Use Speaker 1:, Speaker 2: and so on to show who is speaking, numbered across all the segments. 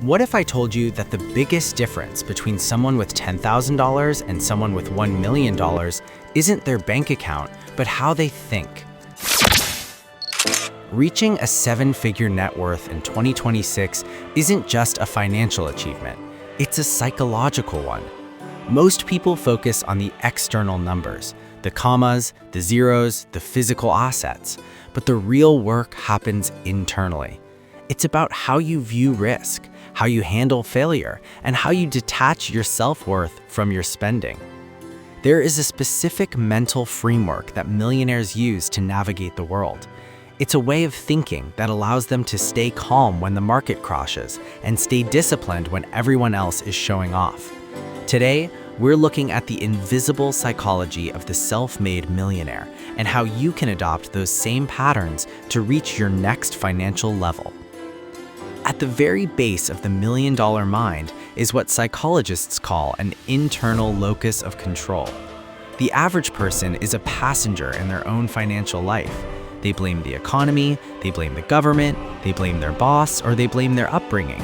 Speaker 1: What if I told you that the biggest difference between someone with $10,000 and someone with $1 million isn't their bank account, but how they think? Reaching a seven-figure net worth in 2026 isn't just a financial achievement, it's a psychological one. Most people focus on the external numbers, the commas, the zeros, the physical assets, but the real work happens internally. It's about how you view risk, how you handle failure, and how you detach your self-worth from your spending. There is a specific mental framework that millionaires use to navigate the world. It's a way of thinking that allows them to stay calm when the market crashes and stay disciplined when everyone else is showing off. Today, we're looking at the invisible psychology of the self-made millionaire and how you can adopt those same patterns to reach your next financial level. At the very base of the million-dollar mind is what psychologists call an internal locus of control. The average person is a passenger in their own financial life. They blame the economy, they blame the government, they blame their boss, or they blame their upbringing.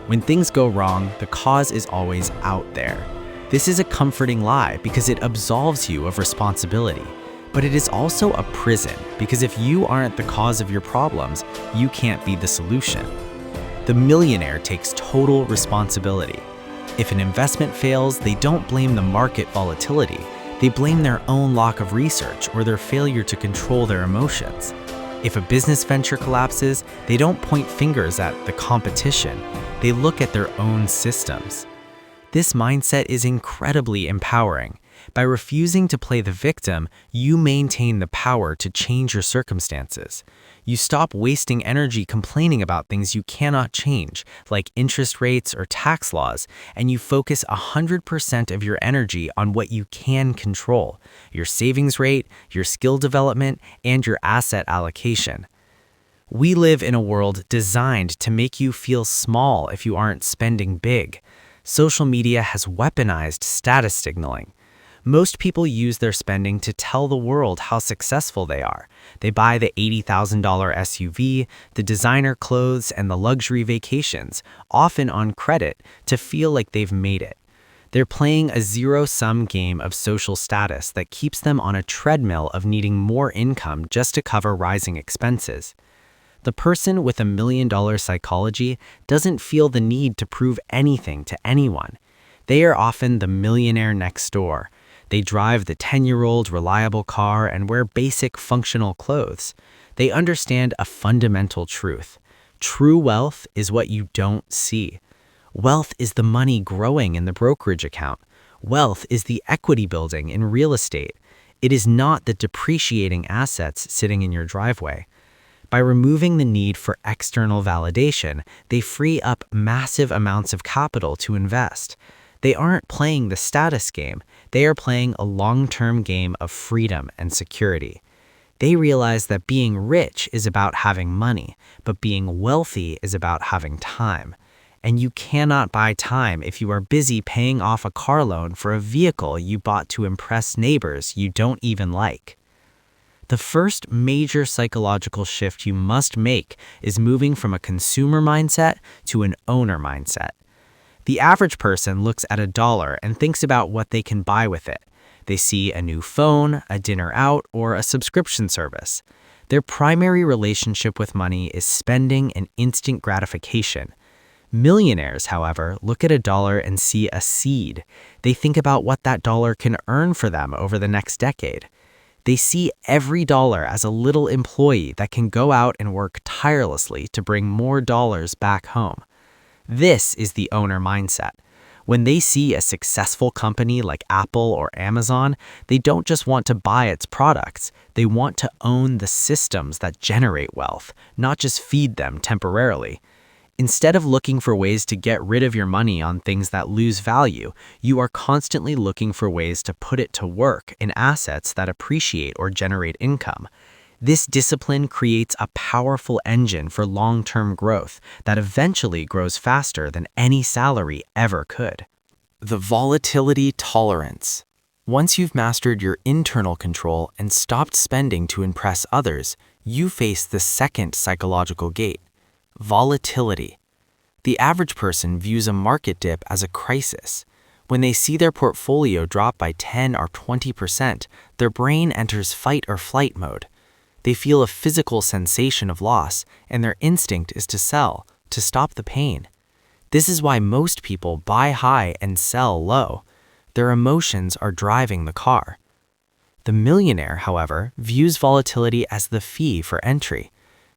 Speaker 1: When things go wrong, the cause is always out there. This is a comforting lie because it absolves you of responsibility. But it is also a prison because if you aren't the cause of your problems, you can't be the solution. The millionaire takes total responsibility. If an investment fails, they don't blame the market volatility. They blame their own lack of research or their failure to control their emotions. If a business venture collapses, they don't point fingers at the competition. They look at their own systems. This mindset is incredibly empowering. By refusing to play the victim, you maintain the power to change your circumstances. You stop wasting energy complaining about things you cannot change, like interest rates or tax laws, and you focus 100% of your energy on what you can control: your savings rate, your skill development, and your asset allocation. We live in a world designed to make you feel small if you aren't spending big. Social media has weaponized status signaling. Most people use their spending to tell the world how successful they are. They buy the $80,000 SUV, the designer clothes, and the luxury vacations, often on credit, to feel like they've made it. They're playing a zero-sum game of social status that keeps them on a treadmill of needing more income just to cover rising expenses. The person with $1 million psychology doesn't feel the need to prove anything to anyone. They are often the millionaire next door. They drive the 10-year-old reliable car and wear basic functional clothes. They understand a fundamental truth. True wealth is what you don't see. Wealth is the money growing in the brokerage account. Wealth is the equity building in real estate. It is not the depreciating assets sitting in your driveway. By removing the need for external validation, they free up massive amounts of capital to invest. They aren't playing the status game, they are playing a long-term game of freedom and security. They realize that being rich is about having money, but being wealthy is about having time. And you cannot buy time if you are busy paying off a car loan for a vehicle you bought to impress neighbors you don't even like. The first major psychological shift you must make is moving from a consumer mindset to an owner mindset. The average person looks at $1 and thinks about what they can buy with it. They see a new phone, a dinner out, or a subscription service. Their primary relationship with money is spending and instant gratification. Millionaires, however, look at $1 and see a seed. They think about what that dollar can earn for them over the next decade. They see every dollar as a little employee that can go out and work tirelessly to bring more dollars back home. This is the owner mindset. When they see a successful company like Apple or Amazon, they don't just want to buy its products. They want to own the systems that generate wealth, not just feed them temporarily. Instead of looking for ways to get rid of your money on things that lose value, you are constantly looking for ways to put it to work in assets that appreciate or generate income. This discipline creates a powerful engine for long-term growth that eventually grows faster than any salary ever could. The volatility tolerance. Once you've mastered your internal control and stopped spending to impress others, you face the second psychological gate: volatility. The average person views a market dip as a crisis. When they see their portfolio drop by 10 or 20%, their brain enters fight or flight mode. They feel a physical sensation of loss, and their instinct is to sell, to stop the pain. This is why most people buy high and sell low. Their emotions are driving the car. The millionaire, however, views volatility as the fee for entry.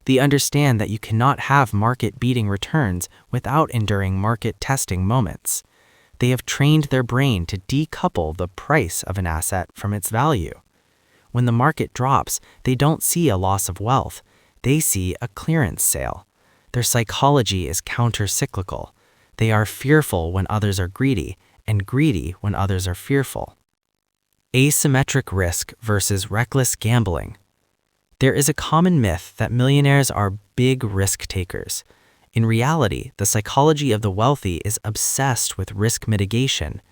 Speaker 1: They understand that you cannot have market-beating returns without enduring market-testing moments. They have trained their brain to decouple the price of an asset from its value. When the market drops, they don't see a loss of wealth. They see a clearance sale. Their psychology is counter-cyclical. They are fearful when others are greedy, and greedy when others are fearful. Asymmetric risk versus reckless gambling. There is a common myth that millionaires are big risk takers. In reality, the psychology of the wealthy is obsessed with risk mitigation.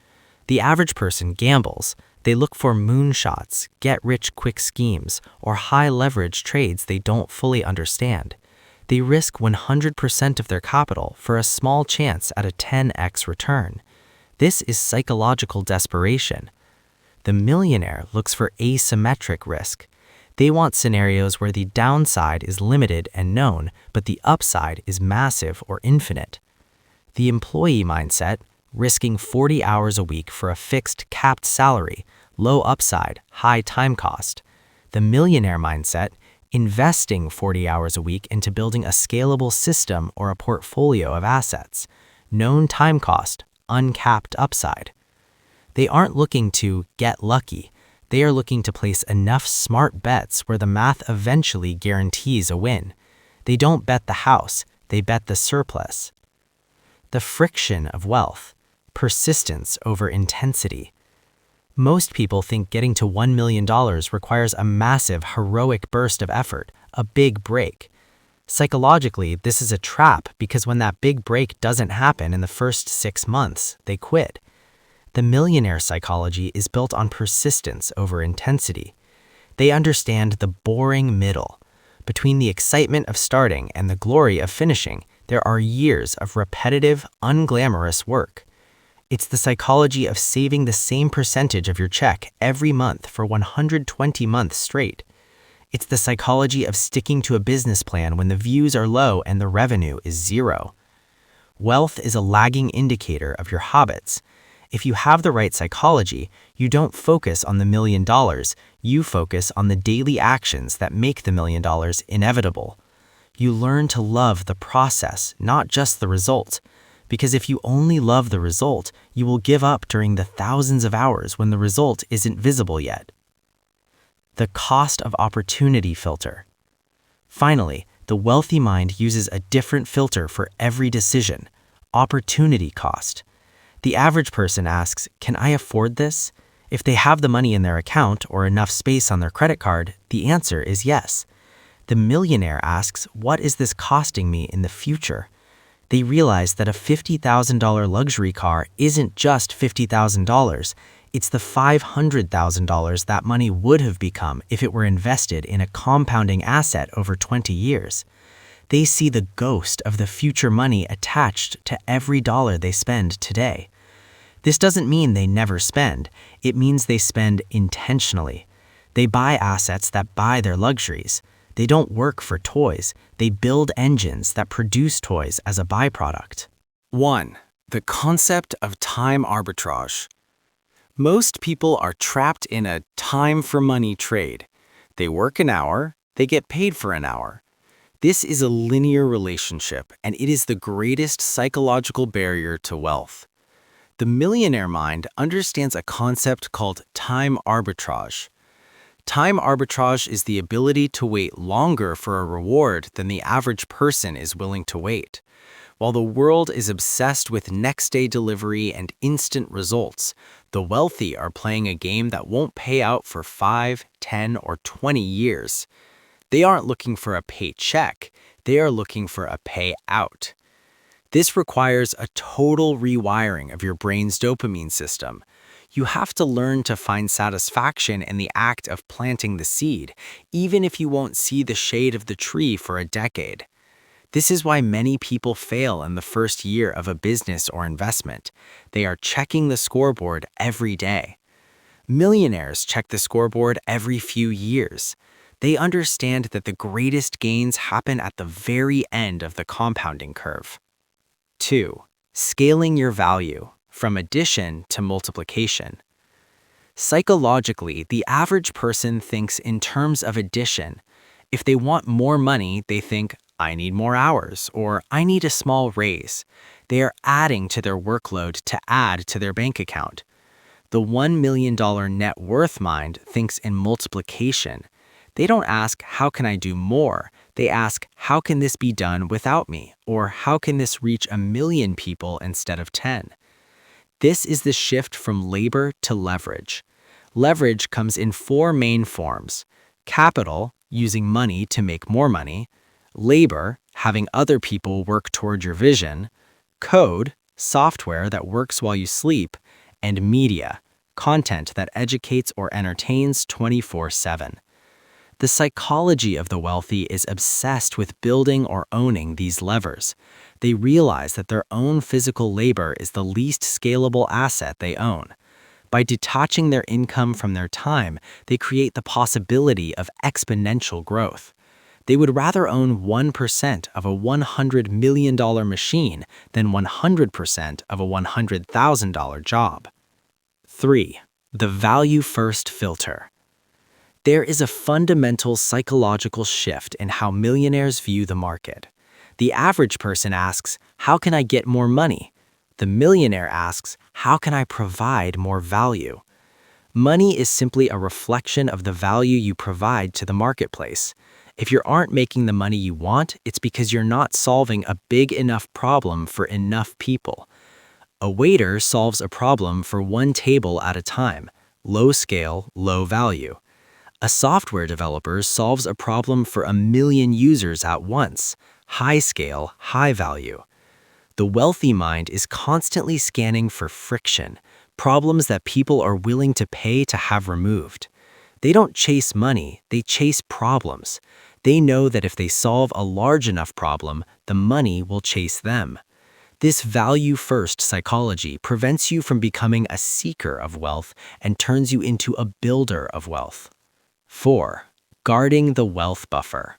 Speaker 1: The average person gambles. They look for moonshots, get-rich-quick schemes, or high-leverage trades they don't fully understand. They risk 100% of their capital for a small chance at a 10x return. This is psychological desperation. The millionaire looks for asymmetric risk. They want scenarios where the downside is limited and known, but the upside is massive or infinite. The employee mindset, risking 40 hours a week for a fixed capped salary, low upside, high time cost. The millionaire mindset, investing 40 hours a week into building a scalable system or a portfolio of assets, known time cost, uncapped upside. They aren't looking to get lucky. They are looking to place enough smart bets where the math eventually guarantees a win. They don't bet the house, they bet the surplus. The friction of wealth, persistence over intensity. Most people think getting to $1 million requires a massive, heroic burst of effort, a big break. Psychologically, this is a trap because when that big break doesn't happen in the first 6 months, they quit. The millionaire psychology is built on persistence over intensity. They understand the boring middle. Between the excitement of starting and the glory of finishing, there are years of repetitive, unglamorous work. It's the psychology of saving the same percentage of your check every month for 120 months straight. It's the psychology of sticking to a business plan when the views are low and the revenue is zero. Wealth is a lagging indicator of your habits. If you have the right psychology, you don't focus on the $1 million, you focus on the daily actions that make the $1 million inevitable. You learn to love the process, not just the result. Because if you only love the result, you will give up during the thousands of hours when the result isn't visible yet. The cost of opportunity filter. Finally, the wealthy mind uses a different filter for every decision: opportunity cost. The average person asks, "Can I afford this?" If they have the money in their account or enough space on their credit card, the answer is yes. The millionaire asks, "What is this costing me in the future?" They realize that a $50,000 luxury car isn't just $50,000, it's the $500,000 that money would have become if it were invested in a compounding asset over 20 years. They see the ghost of the future money attached to every dollar they spend today. This doesn't mean they never spend. It means they spend intentionally. They buy assets that buy their luxuries. They don't work for toys. They build engines that produce toys as a byproduct. 1. The concept of time arbitrage. Most people are trapped in a time-for-money trade. They work an hour, they get paid for an hour. This is a linear relationship, and it is the greatest psychological barrier to wealth. The millionaire mind understands a concept called time arbitrage. Time arbitrage is the ability to wait longer for a reward than the average person is willing to wait. While the world is obsessed with next-day delivery and instant results, the wealthy are playing a game that won't pay out for 5, 10, or 20 years. They aren't looking for a paycheck, they are looking for a payout. This requires a total rewiring of your brain's dopamine system. You have to learn to find satisfaction in the act of planting the seed, even if you won't see the shade of the tree for a decade. This is why many people fail in the first year of a business or investment. They are checking the scoreboard every day. Millionaires check the scoreboard every few years. They understand that the greatest gains happen at the very end of the compounding curve. 2. Scaling your value from addition to multiplication. Psychologically, the average person thinks in terms of addition. If they want more money, they think, I need more hours, or I need a small raise. They are adding to their workload to add to their bank account. The $1 million net worth mind thinks in multiplication. They don't ask, how can I do more? They ask, how can this be done without me? Or how can this reach 1 million people instead of 10? This is the shift from labor to leverage. Leverage comes in 4 main forms: capital, using money to make more money; labor, having other people work toward your vision; code, software that works while you sleep; and media, content that educates or entertains 24/7. The psychology of the wealthy is obsessed with building or owning these levers. They realize that their own physical labor is the least scalable asset they own. By detaching their income from their time, they create the possibility of exponential growth. They would rather own 1% of a $100 million machine than 100% of a $100,000 job. 3. The value first filter. There is a fundamental psychological shift in how millionaires view the market. The average person asks, how can I get more money? The millionaire asks, how can I provide more value? Money is simply a reflection of the value you provide to the marketplace. If you aren't making the money you want, it's because you're not solving a big enough problem for enough people. A waiter solves a problem for one table at a time, low scale, low value. A software developer solves a problem for 1 million users at once, high scale, high value. The wealthy mind is constantly scanning for friction, problems that people are willing to pay to have removed. They don't chase money, they chase problems. They know that if they solve a large enough problem, the money will chase them. This value-first psychology prevents you from becoming a seeker of wealth and turns you into a builder of wealth. 4. Guarding the wealth buffer.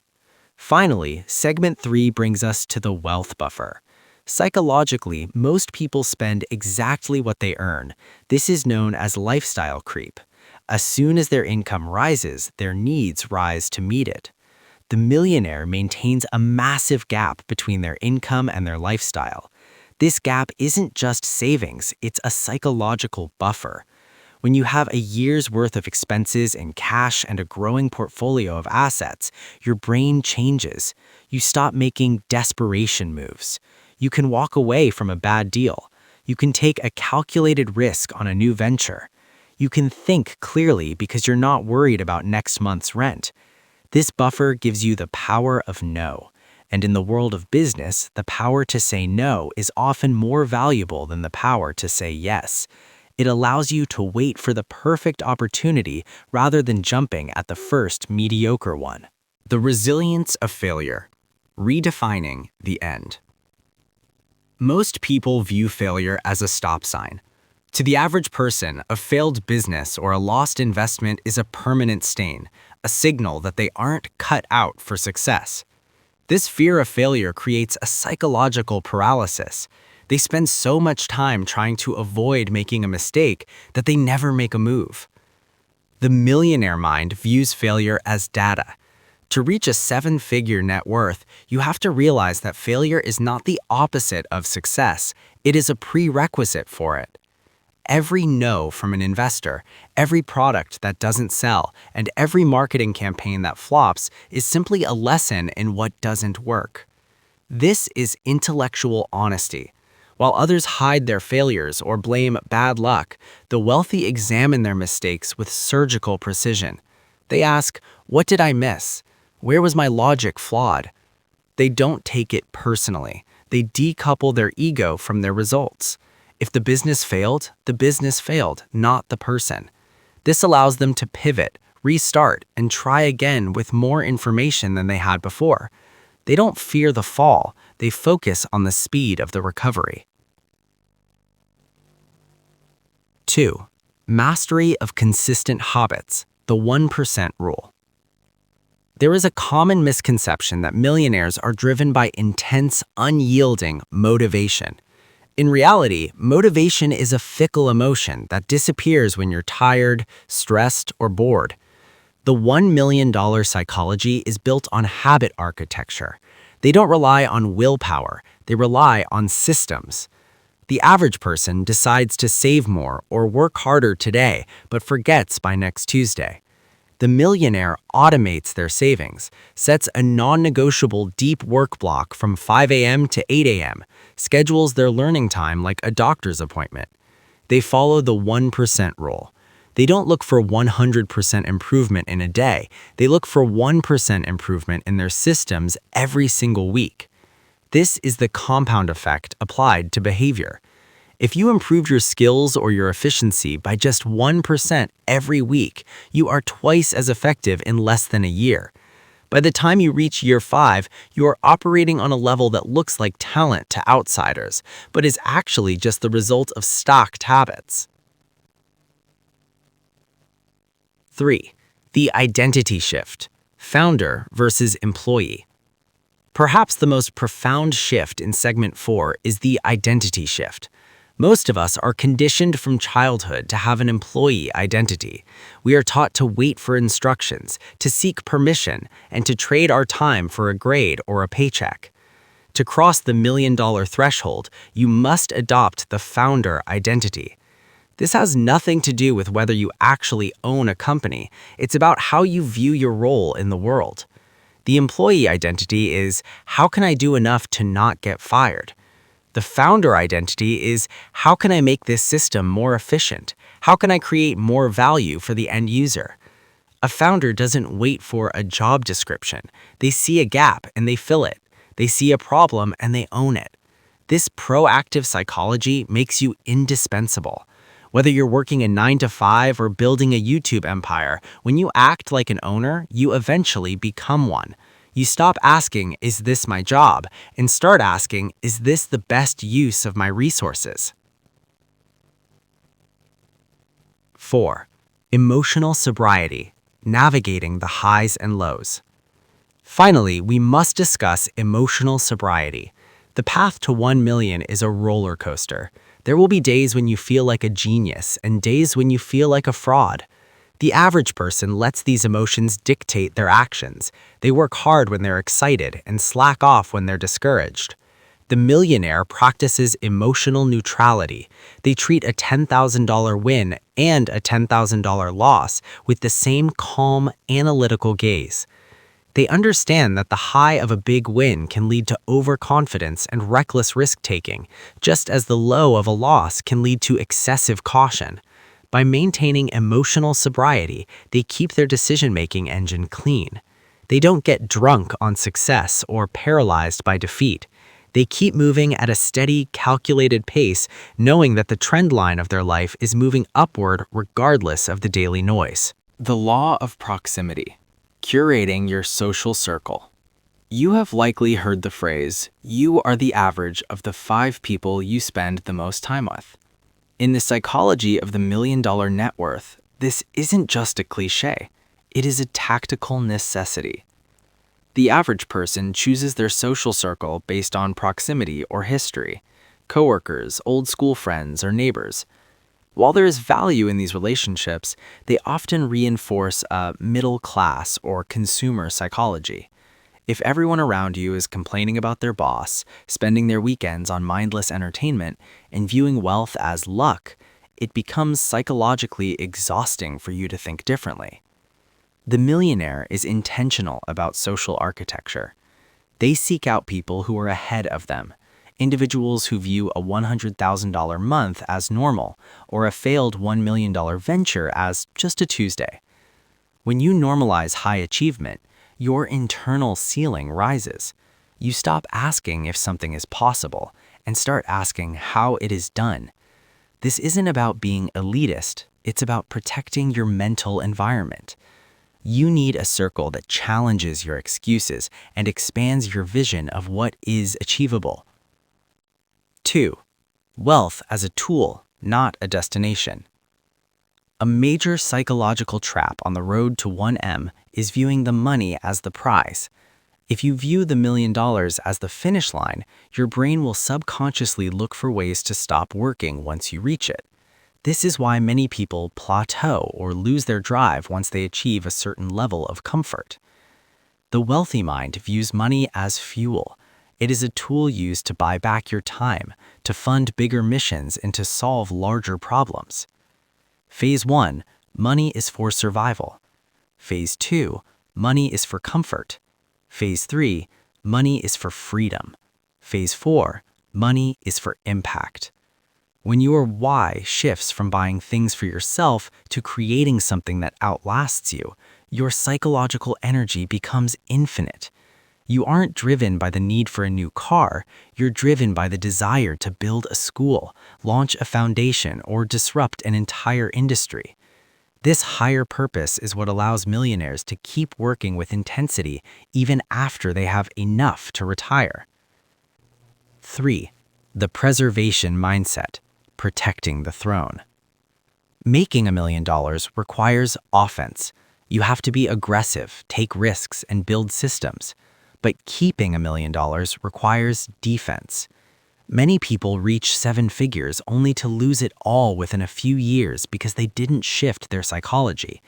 Speaker 1: Finally, segment 3 brings us to the wealth buffer. Psychologically, most people spend exactly what they earn. This is known as lifestyle creep. As soon as their income rises, their needs rise to meet it. The millionaire maintains a massive gap between their income and their lifestyle. This gap isn't just savings, it's a psychological buffer. When you have a year's worth of expenses in cash and a growing portfolio of assets, your brain changes. You stop making desperation moves. You can walk away from a bad deal. You can take a calculated risk on a new venture. You can think clearly because you're not worried about next month's rent. This buffer gives you the power of no. And in the world of business, the power to say no is often more valuable than the power to say yes. It allows you to wait for the perfect opportunity rather than jumping at the first mediocre one. The resilience of failure. Redefining the end. Most people view failure as a stop sign. To the average person, a failed business or a lost investment is a permanent stain, a signal that they aren't cut out for success. This fear of failure creates a psychological paralysis. They spend so much time trying to avoid making a mistake that they never make a move. The millionaire mind views failure as data. To reach a 7-figure net worth, you have to realize that failure is not the opposite of success. It is a prerequisite for it. Every no from an investor, every product that doesn't sell, and every marketing campaign that flops is simply a lesson in what doesn't work. This is intellectual honesty. While others hide their failures or blame bad luck, the wealthy examine their mistakes with surgical precision. They ask, what did I miss? Where was my logic flawed? They don't take it personally. They decouple their ego from their results. If the business failed, not the person. This allows them to pivot, restart, and try again with more information than they had before. They don't fear the fall, they focus on the speed of the recovery. 2. Mastery of consistent habits, the 1% rule. There is a common misconception that millionaires are driven by intense, unyielding motivation. In reality, motivation is a fickle emotion that disappears when you're tired, stressed, or bored. The $1 million psychology is built on habit architecture. They don't rely on willpower, they rely on systems. The average person decides to save more or work harder today, but forgets by next Tuesday. The millionaire automates their savings, sets a non-negotiable deep work block from 5 a.m. to 8 a.m., schedules their learning time like a doctor's appointment. They follow the 1% rule. They don't look for 100% improvement in a day. They look for 1% improvement in their systems every single week. This is the compound effect applied to behavior. If you improve your skills or your efficiency by just 1% every week, you are twice as effective in less than a year. By the time you reach year 5, you are operating on a level that looks like talent to outsiders, but is actually just the result of stocked habits. 3. The identity shift, founder versus employee. Perhaps the most profound shift in segment 4 is the identity shift. Most of us are conditioned from childhood to have an employee identity. We are taught to wait for instructions, to seek permission, and to trade our time for a grade or a paycheck. To cross the $1 million threshold, you must adopt the founder identity. This has nothing to do with whether you actually own a company. It's about how you view your role in the world. The employee identity is, how can I do enough to not get fired? The founder identity is, how can I make this system more efficient? How can I create more value for the end user? A founder doesn't wait for a job description. They see a gap and they fill it. They see a problem and they own it. This proactive psychology makes you indispensable. Whether you're working a 9-to-5 or building a YouTube empire, when you act like an owner, you eventually become one. You stop asking, is this my job? And start asking, is this the best use of my resources? 4. Emotional sobriety, navigating the highs and lows. Finally, we must discuss emotional sobriety. The path to 1 million is a roller coaster. There will be days when you feel like a genius and days when you feel like a fraud. The average person lets these emotions dictate their actions. They work hard when they're excited and slack off when they're discouraged. The millionaire practices emotional neutrality. They treat a $10,000 win and a $10,000 loss with the same calm, analytical gaze. They understand that the high of a big win can lead to overconfidence and reckless risk-taking, just as the low of a loss can lead to excessive caution. By maintaining emotional sobriety, they keep their decision-making engine clean. They don't get drunk on success or paralyzed by defeat. They keep moving at a steady, calculated pace, knowing that the trend line of their life is moving upward regardless of the daily noise. The law of proximity, curating your social circle. You have likely heard the phrase, you are the average of the 5 people you spend the most time with. In the psychology of the $1 million net worth, this isn't just a cliche, it is a tactical necessity. The average person chooses their social circle based on proximity or history, coworkers, old school friends, or neighbors. While there is value in these relationships, they often reinforce a middle class or consumer psychology. If everyone around you is complaining about their boss, spending their weekends on mindless entertainment, and viewing wealth as luck, it becomes psychologically exhausting for you to think differently. The millionaire is intentional about social architecture. They seek out people who are ahead of them, individuals who view a $100,000 month as normal, or a failed $1 million venture as just a Tuesday. When you normalize high achievement, your internal ceiling rises. You stop asking if something is possible and start asking how it is done. This isn't about being elitist, it's about protecting your mental environment. You need a circle that challenges your excuses and expands your vision of what is achievable. 2. Wealth as a tool, not a destination. A major psychological trap on the road to 1M is viewing the money as the prize. If you view the $1 million as the finish line, your brain will subconsciously look for ways to stop working once you reach it. This is why many people plateau or lose their drive once they achieve a certain level of comfort. The wealthy mind views money as fuel. It is a tool used to buy back your time, to fund bigger missions, and to solve larger problems. Phase 1, money is for survival. Phase 2, money is for comfort. Phase 3, money is for freedom. Phase 4, money is for impact. When your why shifts from buying things for yourself to creating something that outlasts you, your psychological energy becomes infinite. You aren't driven by the need for a new car, you're driven by the desire to build a school, launch a foundation, or disrupt an entire industry. This higher purpose is what allows millionaires to keep working with intensity even after they have enough to retire. 3. The preservation mindset, protecting the throne. Making $1 million requires offense. You have to be aggressive, take risks, and build systems. But keeping $1 million requires defense. Many people reach 7 figures only to lose it all within a few years because they didn't shift their psychology.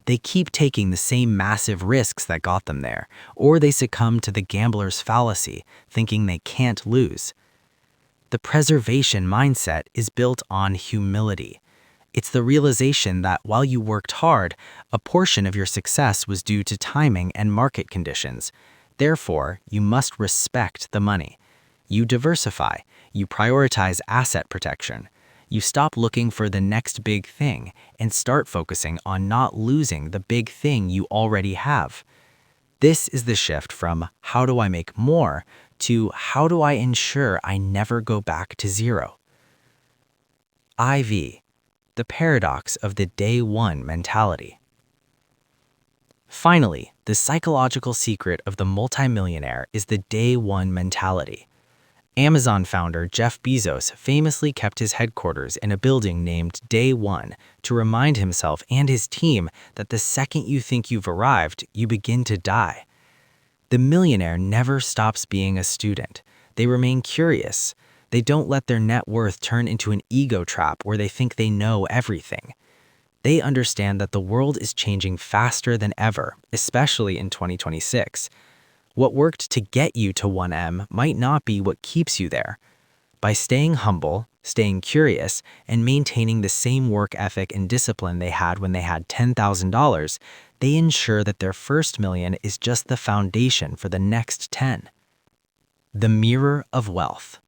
Speaker 1: They keep taking the same massive risks that got them there, or they succumb to the gambler's fallacy, thinking they can't lose. The preservation mindset is built on humility. It's the realization that while you worked hard, a portion of your success was due to timing and market conditions. Therefore, you must respect the money. You diversify. You prioritize asset protection. You stop looking for the next big thing and start focusing on not losing the big thing you already have. This is the shift from how do I make more to how do I ensure I never go back to zero. IV, the paradox of the day one mentality. Finally, the psychological secret of the multimillionaire is the day one mentality. Amazon founder Jeff Bezos famously kept his headquarters in a building named Day One to remind himself and his team that the second you think you've arrived, you begin to die. The millionaire never stops being a student. They remain curious. They don't let their net worth turn into an ego trap where they think they know everything. They understand that the world is changing faster than ever, especially in 2026. What worked to get you to 1M might not be what keeps you there. By staying humble, staying curious, and maintaining the same work ethic and discipline they had when they had $10,000, they ensure that their first million is just the foundation for the next 10. The mirror of wealth.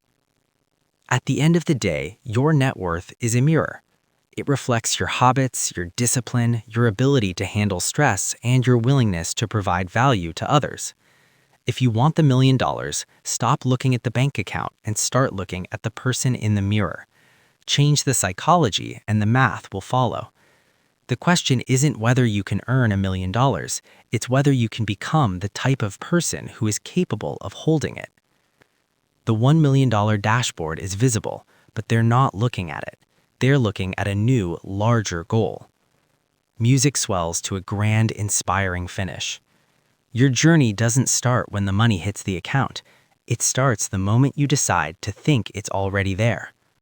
Speaker 1: At the end of the day, your net worth is a mirror. It reflects your habits, your discipline, your ability to handle stress, and your willingness to provide value to others. If you want the $1 million, stop looking at the bank account and start looking at the person in the mirror. Change the psychology and the math will follow. The question isn't whether you can earn $1 million, it's whether you can become the type of person who is capable of holding it. The $1 million dashboard is visible, but they're not looking at it. They're looking at a new, larger goal. Music swells to a grand, inspiring finish. Your journey doesn't start when the money hits the account. It starts the moment you decide to think it's already there.